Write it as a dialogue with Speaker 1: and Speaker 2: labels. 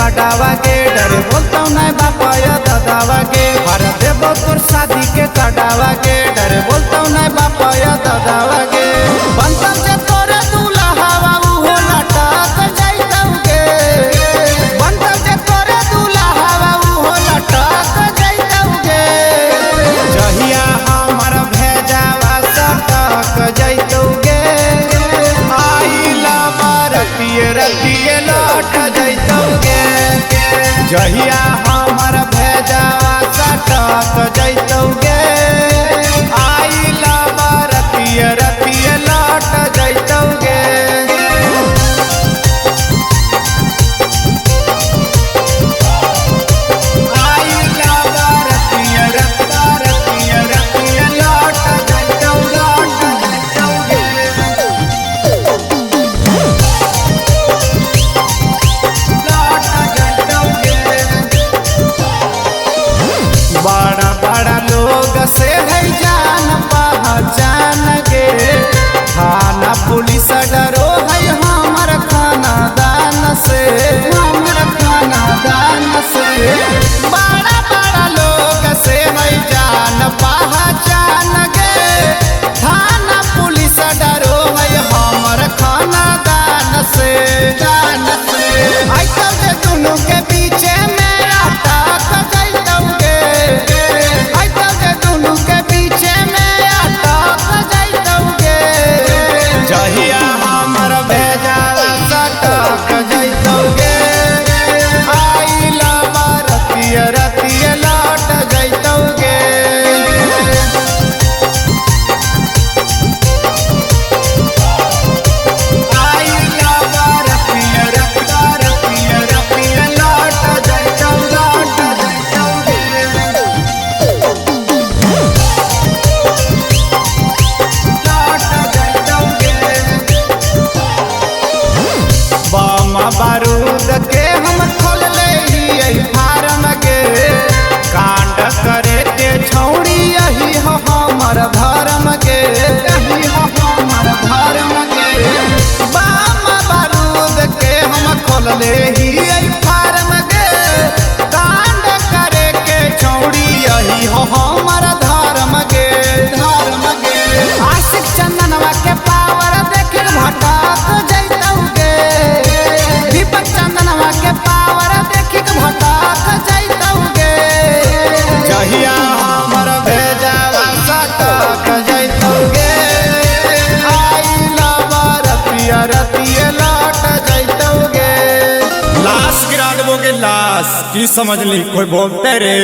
Speaker 1: कटावा के डरे बोलता नहीं बापा या दादावा के हर देवो तोर शादी के कटावा के डरे बोलता नहीं बापा या दादावा के बनता जे तोरे दूल्हा हवा वो लटक जाइतौगे बनता जे तोरे दूल्हा हवा वो लटक जाइतौगे जहिया हमर भेजावा सटक जाइतौगे आइला रतिये रतिये लौट जाइतौगे जहिया हमर भेजावा सटक जाइतौगे आइला रतिये रतिये लौट जाइतौगे बड़ा बड़ा लोग से है जान पहचान गे थाना पुलिस डरो है हमर खानदान से हमर खानदान से बड़ा बड़ा लोग से है जान पहचान गे थाना पुलिस डरो है हमर खानदान से जान से आई तब दोनों के पीछे मेरा ताक जाइतौगे जहिया हमर भेजावा सटक जाइतौगे आइला रतिये रतिये लौट जाइतौगे आइला रतिये रतिये रतिये लौट जाइतौगे बम बारूद के हम खोल ले फार्म के कांड करे के छौड़ी यही हो हमर धर्म के यही हो हमर धर्म के बम बारूद के हम खोल ले फार्म के कांड करे के छौड़ी यही हो हमर धर्म के आशिक चंदनवा के पावर देख भटक जाइतौगे दीपक चंदनवा के पावर देखी के भटक जाइतौगे जहिया हमर भेजावा सटक जाइतौगे आइला रतिये रतिये लौट जाइतौगे
Speaker 2: लाश गिरा देबोगे लाश की समझ ली कोई बोलते रे।